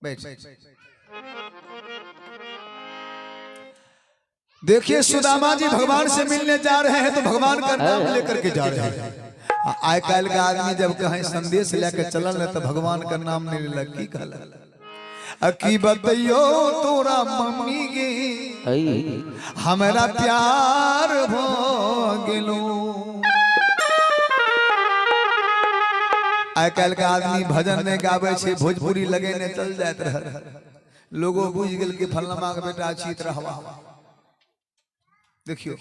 बैठ। देखिए सुदामा जी भगवान से मिलने जा रहे हैं तो भगवान का नाम लेकर के जा रहे हैं। आय काल का आदमी जब कहीं संदेश लेकर चलल तो भगवान का नाम नहीं लेलक की कहला अकी बतइयो तोरा मम्मी के हमारा प्यार भ गेलो। आय काल का आदमी भजन नहीं गावे छे भोजपुरी लगे ने चल जात रह लोगों बुझ गेल के फलनमा के बेटा चीत रहवा। देखियो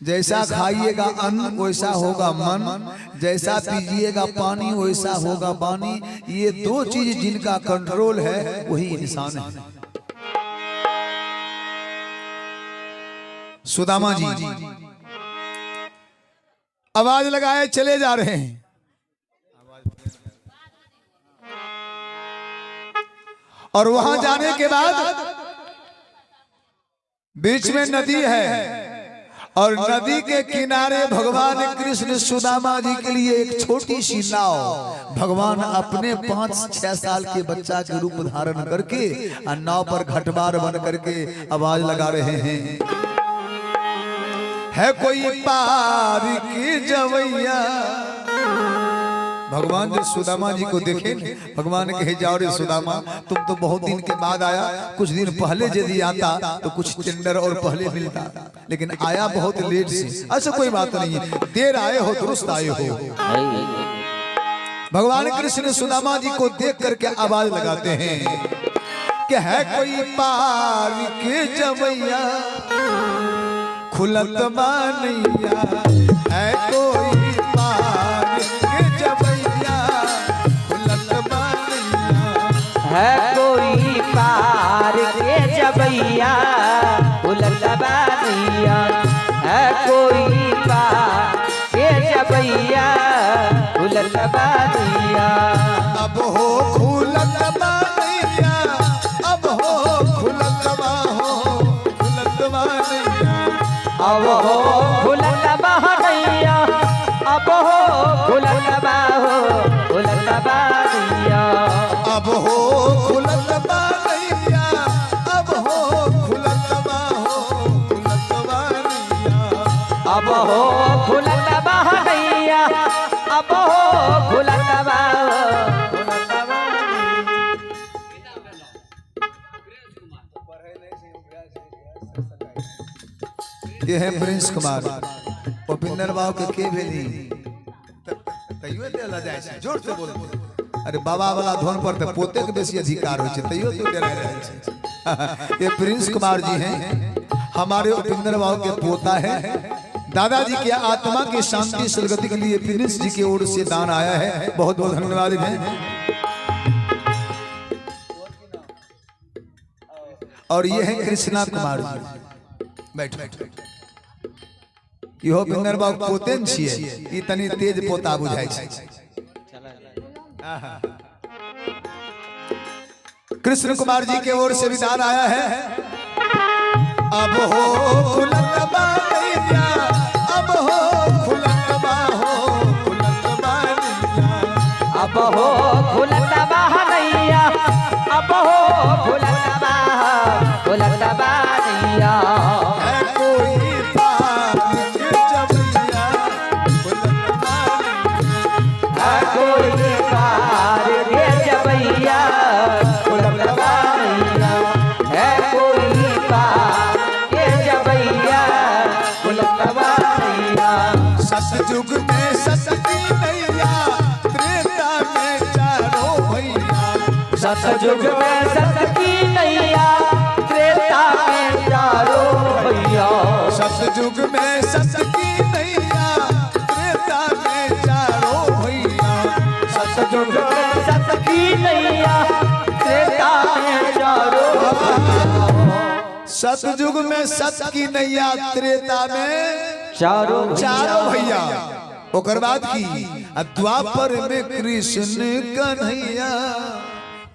जैसा खाइएगा अन्न वैसा होगा मन, जैसा पीजिएगा पानी वैसा होगा वाणी। ये दो चीज जिनका कंट्रोल है वही इंसान है। सुदामा जी आवाज लगाए चले जा रहे हैं। और वहां जाने के बाद बीच में नदी है और नदी के किनारे भगवान कृष्ण सुदामा जी के लिए एक छोटी सी नाव भगवान अपने 5-6 साल के बच्चा के रूप धारण करके नाव पर घटबार बन करके आवाज लगा रहे हैं। है कोई पार की जवैया। भगवान जब सुदामा जी को देखे भगवान कहे जाओ रे सुदामा तुम तो बहुत दिन के बाद आया, कुछ दिन पहले यदि आता तो कुछ टेंडर और पहले मिलता, लेकिन आया बहुत लेट से। ऐसा कोई बात नहीं है, देर आए हो दुरुस्त आए हो। भगवान कृष्ण सुदामा जी को देख करके आवाज लगाते हैं कि है कोई पार के जवैया खुलत मानैया। है कोई है कोई पार के जबैया उलट बानिया। है कोई पार के जबैया उलट बानिया। अब हो खुलत बानिया, अब हो खुलत बाहो खुलत बानिया। अब हो खुलत बानिया, अब हो खुलत बाहो खुलत बानिया। अब हो खुलत बानिया, अब हो खुलत बाहो खुलत बानिया। अब हो खुलत बानिया, अब हो खुलत बाहो खुलत बानिया। ये है प्रिंस कुमार उपिंदर बाबू के भेली तैयो देला जाय छै। जोर से बोल। अरे बाबा वाला धोन पर तो पोते के बेसी अधिकार हो तैयो तो डर रहे हैं। ये प्रिंस कुमार जी हैं, हमारे उपिंदर बाबू के पोता है। दादाजी की आत्मा की शांति सदगति के लिए प्रिंस जी की ओर से दान आया है, बहुत बहुत धन्यवाद है। और ये है कृष्णा कुमार जी। बैठ बैठ। इहो उपिंदर बाबू पोतेन छिए, ई तनी तेज पोता बुझाय छै। कृष्ण कुमार जी के ओर से विदान आया है। अब हो खुलत बानिया, अब हो खुलत बाहो खुलत बानिया। अब हो खुलत बानिया, अब हो खुलत बाहो खुलत बानिया। है कोई पार के जवैया खुलत बानिया। है कोई पार के जवैया खुलत बानिया। है कोई पार के जवैया खुलत बानिया। सतयुग में सतकी नैया, त्रेता में चारों भैया। सतयुग में सतकी नैया, त्रेता में चारों भैया। सतयुग में सतकी नैया, त्रेता में चारों भैया। सतयुग में सतकी नैया, त्रेता में चारों भैया। सतयुग में सत की नैया, त्रेता में चारों भैया। ओकर बाद की द्वापर में कृष्ण कन्हैया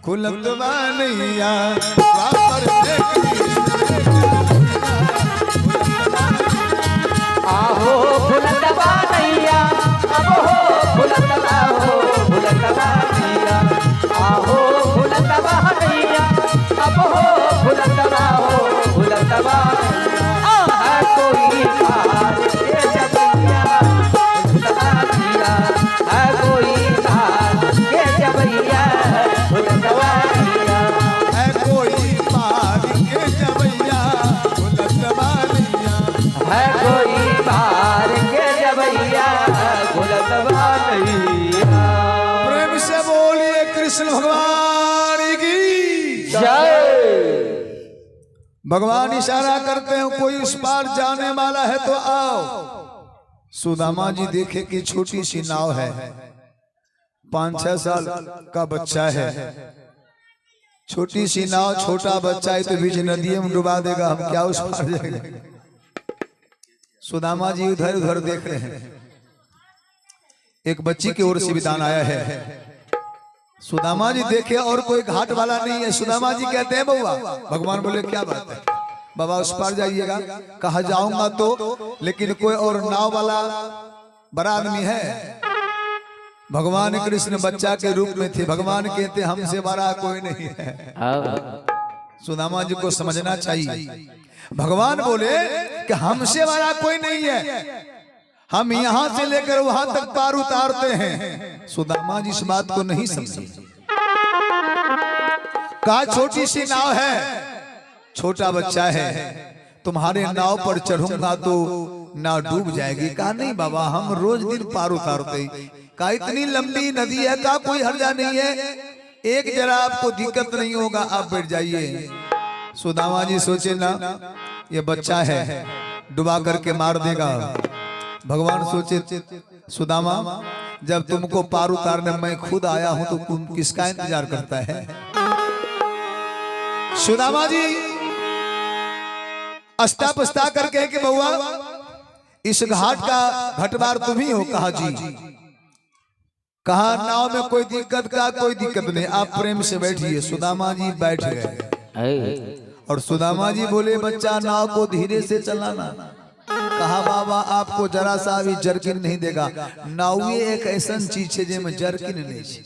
खुलत बानिया। द्वापर में कृष्ण आहो खुलत बानिया, अब हो खुलत बाहो खुलत बानिया। आहो खुलत कृष्ण भगवान की जय। भगवान इशारा करते हैं कोई उस पार जाने वाला है तो आओ। सुदामा जी देखे कि छोटी सी नाव है, 5-6 साल का बच्चा है, छोटी सी नाव, छोटा बच्चा है तो बीच नदी में डुबा देगा, हम क्या उस पार जाएंगे। सुदामा जी उधर उधर देख रहे हैं। एक बच्ची की ओर से विधान आया है। सुदामा जी देखे और कोई घाट वाला नहीं है। सुदामा जी कहते हैं बउआ, भगवान बोले क्या बात है बाबा, उस पार जाइएगा। कहा जाऊंगा तो, लेकिन कोई और नाव वाला बड़ा आदमी है। भगवान कृष्ण बच्चा के रूप में थे। भगवान कहते हमसे बड़ा कोई नहीं है। सुदामा जी को समझना चाहिए। भगवान बोले कि हमसे बड़ा कोई नहीं है, हम यहां से लेकर वहां तक पार उतारते हैं। सुदामा जी इस बात को नहीं समझे। कहा छोटी सी नाव है, छोटा बच्चा है, तुम्हारे नाव पर चढ़ूंगा तो नाव डूब जाएगी। कहा नहीं बाबा, हम रोज दिन पार उतारते। कहा इतनी लंबी नदी है, का कोई हर्जा नहीं है, एक जरा आपको दिक्कत नहीं होगा, आप बैठ जाइए। सुदामा जी सोचे ना ये बच्चा है, डुबा करके मार देगा। भगवान सोचे सुदामा, जब तुमको पार उतारने मैं खुद आया हूं तो तुम किसका इंतजार करता है। सुदामा जी अस्ता पस्ता करके कि बउआ इस घाट का घटवार तुम ही हो। कहा जी। कहा नाव में कोई दिक्कत का कोई दिक्कत नहीं, आप प्रेम से बैठिए। सुदामा जी बैठ गए और सुदामा जी बोले बच्चा नाव को धीरे से चलाना। कहा बाबा आपको जरा सा भी जर्किन नहीं देगा, नावे एक ऐसा चीज है जेमे जर्किन नहीं है।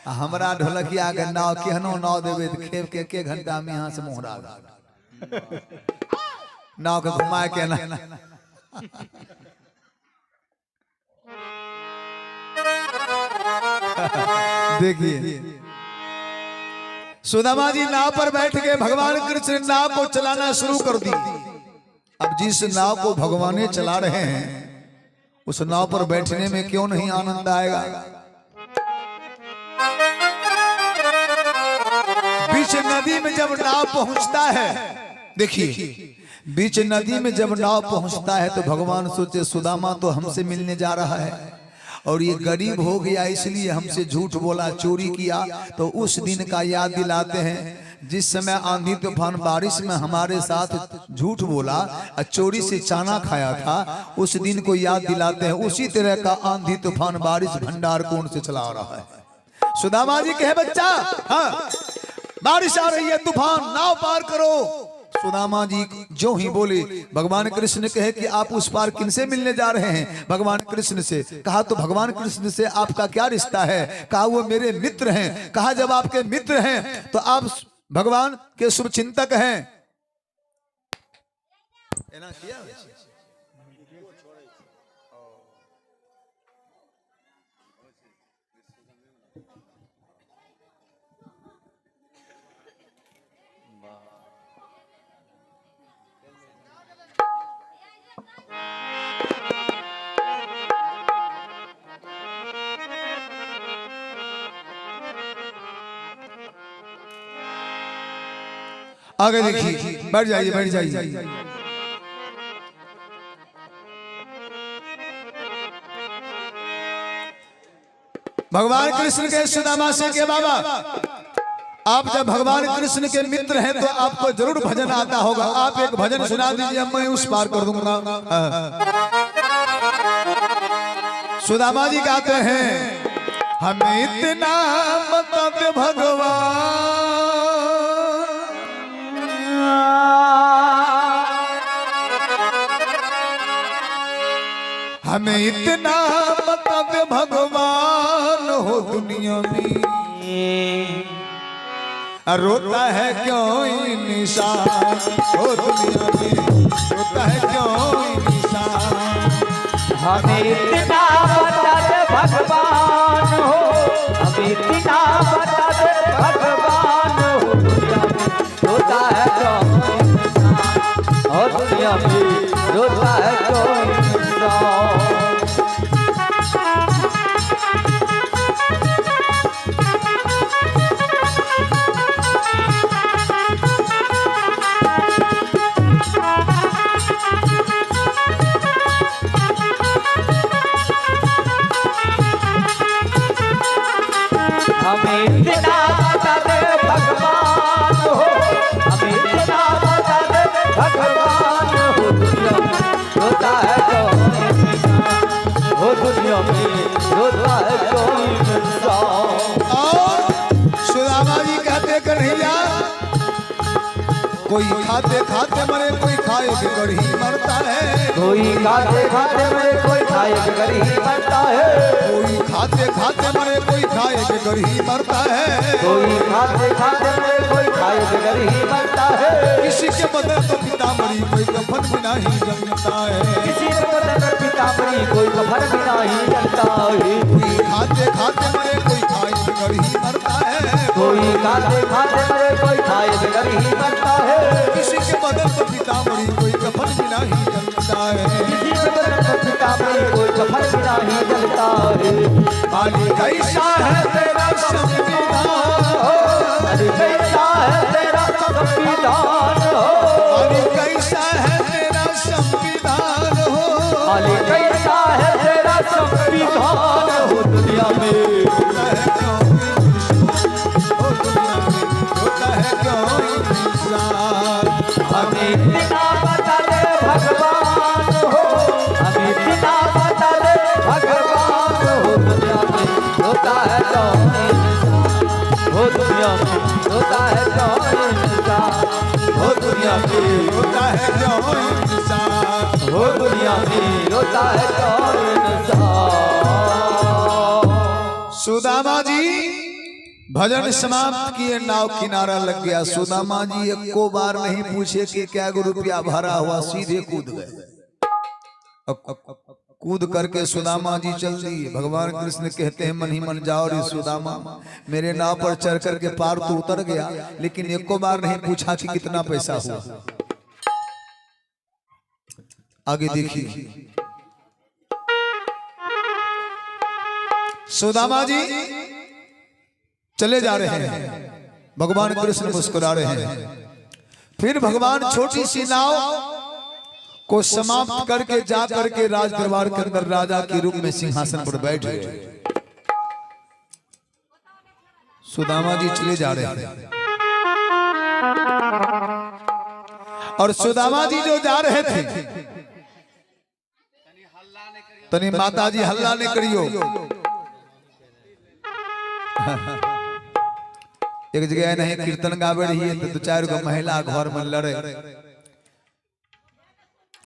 हमरा ढोलकिया के नाव केहनो नाव देवे तो खेप के 1 घंटा में यहाँ से मोहरा नाव के घुमा के ना। देखिए सुदामा जी नाव पर बैठ के भगवान कृष्ण नाव को चलाना शुरू कर दी। अब जिस नाव को भगवान चला रहे हैं उस नाव पर बैठने में क्यों नहीं आनंद आएगा। बीच नदी में जब नाव पहुंचता है, देखिए बीच नदी में जब नाव पहुंचता है तो भगवान सोचे सुदामा तो हमसे मिलने जा रहा है और ये गरीब हो गया इसलिए हमसे झूठ बोला, चोरी किया। तो उस दिन का याद दिलाते हैं जिस समय आंधी तूफान बारिश में हमारे साथ झूठ बोला और चोरी से चाना खाया था, उस दिन को याद दिलाते हैं। उसी तरह का आंधी तूफान बारिश भंडार कौन से चला रहा है। सुदामा जी कहे बच्चा हाँ बारिश आ रही है, तूफान, नाव पार करो। सुदामा जी जो ही बोले भगवान कृष्ण कहे कि आप उस पार किनसे मिलने जा रहे हैं। भगवान कृष्ण से। कहा तो भगवान कृष्ण से आपका क्या रिश्ता है। कहा वो मेरे मित्र हैं। कहा जब आपके मित्र हैं तो आप भगवान के शुभ चिंतक हैं। आगे देखिए, बैठ जाइए बैठ जाइए। भगवान कृष्ण के सुदामा से के बाबा आप जब भगवान कृष्ण के मित्र हैं तो आपको जरूर भजन आता होगा, आप एक भजन सुना दीजिए, मैं उस पार कर दूंगा। सुदामा जी गाते हैं हमें इतना बता दे भगवान, हमें इतना बता दे भगवान हो दुनिया में रोता है क्यों इंसान, हो दुनिया में रोता है क्यों इंसान। हमें इतना बता दे भगवान हो, हमें इतना बता दे भगवान हो, रोता है क्यों इंसान, और दुनिया में रोता है क्यों इंसान। हमें इतना बता दे भगवान हो, हमें इतना बता दे भगवान हो, दुनिया में रोता है कौन इंसान, हो दुनिया में रोता है कौन इंसान। और सुदामा जी कहते कन्हैया कोई खाते खाते मरे, कोई खाए बिगड़ ही मरता है, कोई खाते खाते मरे, कोई खाए बिगड़ ही मरता है, कोई खाते खाते मरे, कोई खाए बिगड़ ही मरता है, कोई खाते खाते मरे, कोई खाए बिगड़ ही मरता है, किसी के बदन तो पिता मरी, कोई कफन बिना ही जलता है, किसी के बदन में पिता मरी, कोई कफन बिना ही जलता है, कोई खाते खाते मरे, कोई खाए बिगड़ ही मरता है, कोई खाते खाते मरे, कोई खाए बिगड़ ही मरता है, किसी के बदन तो पिता मरी, कोई कफन बिना ही जलता है, किसी के बदन में पिता मरी, कोई कफन बिना ही जलता है। मालिक कैसा है तेरा संविधान, अरे कैसा है तेरा संविधान हो, मालिक कैसा है तेरा संविधान हो, अरे कैसा है तेरा संविधान हो, दुनिया में होता है क्यों होता है क्यों इंसान। हमें इतना बता दे भगवान हो, हमें इतना बता दे भगवान हो, दुनिया में रोता है कौन इंसान, हो दुनिया में रोता है कौन इंसान, हो दुनिया में होता है क्यों इंसान। हो दुनिया में रोता है कौन इंसान। सुदामा जी भजन समाप्त किए, नाव किनारा लग गया। सुदामा जी एको बार नहीं पूछे कि क्या गो रुपया भरा हुआ, सीधे कूद गए। कूद करके सुदामा जी चल दिए। भगवान कृष्ण कहते हैं मन ही मन जाओ रे सुदामा, मेरे नाव पर चढ़ करके पार तो उतर गया, लेकिन एको बार नहीं पूछा कि कितना पैसा हुआ। आगे देखिए सुदामा जी चले जा रहे हैं, भगवान कृष्ण मुस्कुरा रहे हैं। फिर भगवान छोटी सी नाव को समाप्त करके जा करके राज दरबार के अंदर राजा के रूप में सिंहासन पर बैठ गए। सुदामा जी चले जा रहे हैं और सुदामा जी जो जा रहे थे, तनी माता जी हल्ला नहीं करियो। एक जगह नहीं कीर्तन गावे रही है तो दो चार गो महिला घर में लड़े,